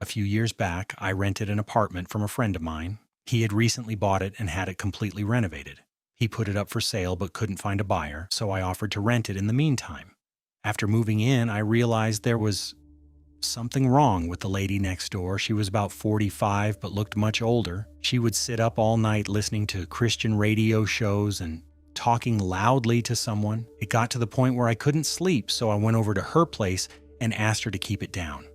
A few years back, I rented an apartment from a friend of mine. He had recently bought it and had it completely renovated. He put it up for sale but couldn't find a buyer, so I offered to rent it in the meantime. After moving in, I realized there was something wrong with the lady next door. She was about 45 but looked much older. She would sit up all night listening to Christian radio shows and talking loudly to someone. It got to the point where I couldn't sleep, so I went over to her place and asked her to keep it down.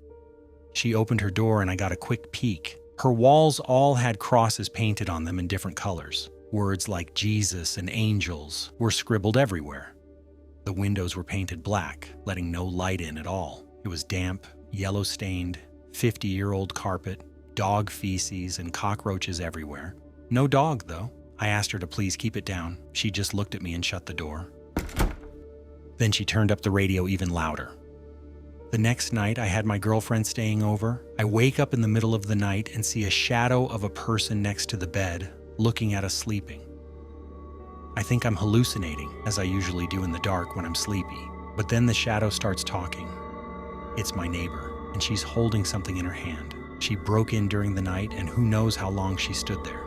She opened her door and I got a quick peek. Her walls all had crosses painted on them in different colors. Words like Jesus and angels were scribbled everywhere. The windows were painted black, letting no light in at all. It was damp, yellow-stained, 50-year-old carpet, dog feces, and cockroaches everywhere. No dog, though. I asked her to please keep it down. She just looked at me and shut the door. Then she turned up the radio even louder. The next night, I had my girlfriend staying over. I wake up in the middle of the night and see a shadow of a person next to the bed, looking at us sleeping. I think I'm hallucinating, as I usually do in the dark when I'm sleepy. But then the shadow starts talking. It's my neighbor, and she's holding something in her hand. She broke in during the night, and who knows how long she stood there.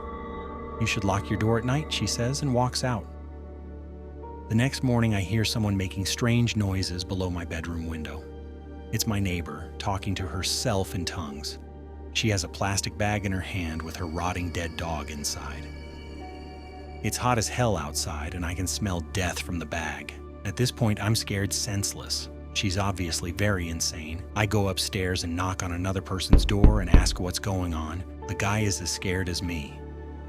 You should lock your door at night, she says, and walks out. The next morning, I hear someone making strange noises below my bedroom window. It's my neighbor, talking to herself in tongues. She has a plastic bag in her hand with her rotting dead dog inside. It's hot as hell outside, and I can smell death from the bag. At this point, I'm scared senseless. She's obviously very insane. I go upstairs and knock on another person's door and ask what's going on. The guy is as scared as me.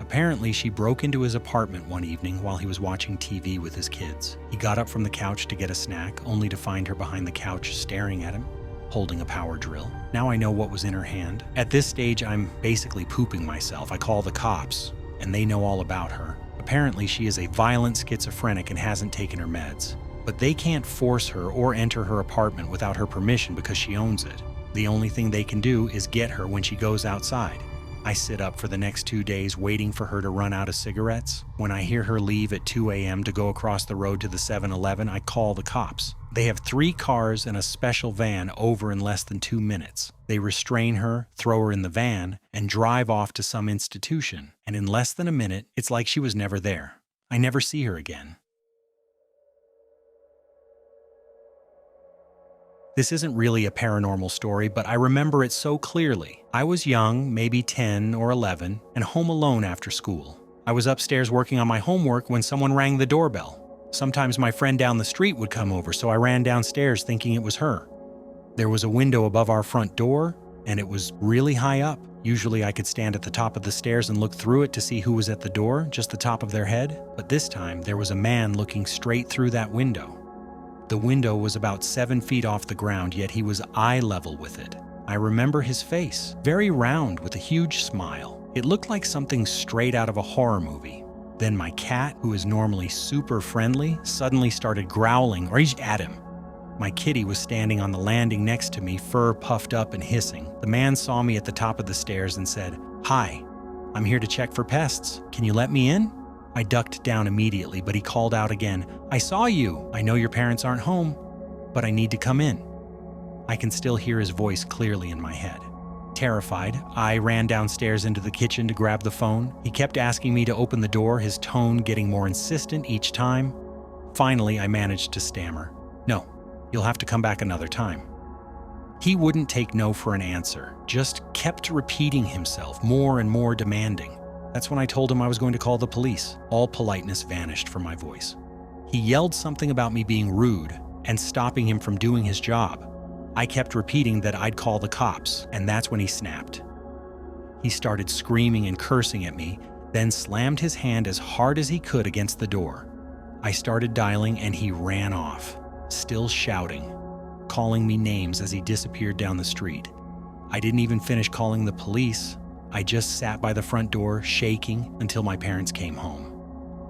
Apparently, she broke into his apartment one evening while he was watching TV with his kids. He got up from the couch to get a snack, only to find her behind the couch staring at him, holding a power drill. Now I know what was in her hand. At this stage, I'm basically pooping myself. I call the cops, and they know all about her. Apparently, she is a violent schizophrenic and hasn't taken her meds. But they can't force her or enter her apartment without her permission because she owns it. The only thing they can do is get her when she goes outside. I sit up for the next 2 days waiting for her to run out of cigarettes. When I hear her leave at 2 a.m. to go across the road to the 7-Eleven, I call the cops. They have 3 cars and a special van over in less than 2 minutes. They restrain her, throw her in the van, and drive off to some institution. And in less than a minute, it's like she was never there. I never see her again. This isn't really a paranormal story, but I remember it so clearly. I was young, maybe 10 or 11, and home alone after school. I was upstairs working on my homework when someone rang the doorbell. Sometimes my friend down the street would come over, so I ran downstairs thinking it was her. There was a window above our front door, and it was really high up. Usually I could stand at the top of the stairs and look through it to see who was at the door, just the top of their head. But this time, there was a man looking straight through that window. The window was about 7 feet off the ground, yet he was eye level with it. I remember his face, very round with a huge smile. It looked like something straight out of a horror movie. Then my cat, who is normally super friendly, suddenly started growling right at him. My kitty was standing on the landing next to me, fur puffed up and hissing. The man saw me at the top of the stairs and said, "Hi, I'm here to check for pests. Can you let me in?" I ducked down immediately, but he called out again, "I saw you. I know your parents aren't home, but I need to come in." I can still hear his voice clearly in my head. Terrified, I ran downstairs into the kitchen to grab the phone. He kept asking me to open the door, his tone getting more insistent each time. Finally, I managed to stammer, "No, you'll have to come back another time." He wouldn't take no for an answer, just kept repeating himself, more and more demanding. That's when I told him I was going to call the police. All politeness vanished from my voice. He yelled something about me being rude and stopping him from doing his job. I kept repeating that I'd call the cops, and that's when he snapped. He started screaming and cursing at me, then slammed his hand as hard as he could against the door. I started dialing and he ran off, still shouting, calling me names as he disappeared down the street. I didn't even finish calling the police. I just sat by the front door, shaking, until my parents came home.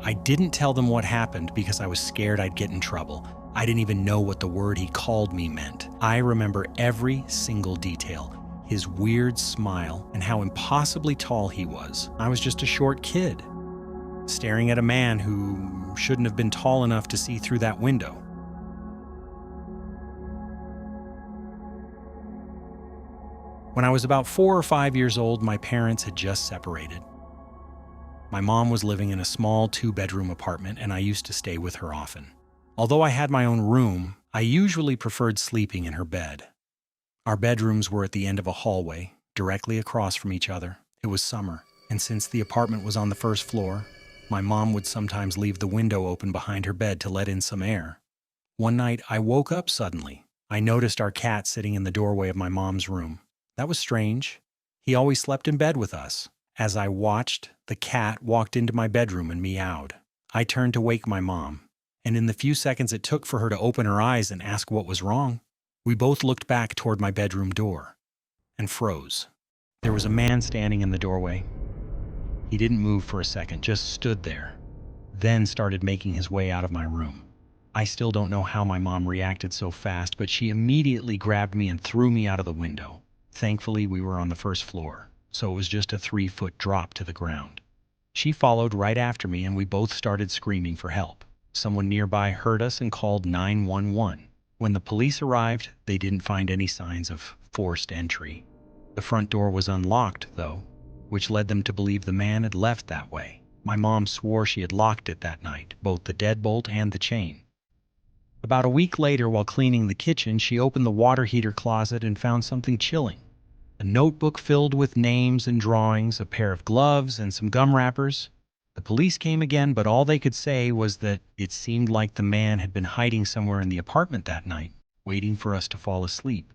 I didn't tell them what happened because I was scared I'd get in trouble. I didn't even know what the word he called me meant. I remember every single detail, his weird smile, and how impossibly tall he was. I was just a short kid, staring at a man who shouldn't have been tall enough to see through that window. When I was about 4 or 5 years old, my parents had just separated. My mom was living in a small 2-bedroom apartment, and I used to stay with her often. Although I had my own room, I usually preferred sleeping in her bed. Our bedrooms were at the end of a hallway, directly across from each other. It was summer, and since the apartment was on the first floor, my mom would sometimes leave the window open behind her bed to let in some air. One night, I woke up suddenly. I noticed our cat sitting in the doorway of my mom's room. That was strange. He always slept in bed with us. As I watched, the cat walked into my bedroom and meowed. I turned to wake my mom, and in the few seconds it took for her to open her eyes and ask what was wrong, we both looked back toward my bedroom door and froze. There was a man standing in the doorway. He didn't move for a second, just stood there, then started making his way out of my room. I still don't know how my mom reacted so fast, but she immediately grabbed me and threw me out of the window. Thankfully, we were on the first floor, so it was just a 3-foot drop to the ground. She followed right after me, and we both started screaming for help. Someone nearby heard us and called 911. When the police arrived, they didn't find any signs of forced entry. The front door was unlocked, though, which led them to believe the man had left that way. My mom swore she had locked it that night, both the deadbolt and the chain. About a week later, while cleaning the kitchen, she opened the water heater closet and found something chilling. A notebook filled with names and drawings, a pair of gloves, and some gum wrappers. The police came again, but all they could say was that it seemed like the man had been hiding somewhere in the apartment that night, waiting for us to fall asleep.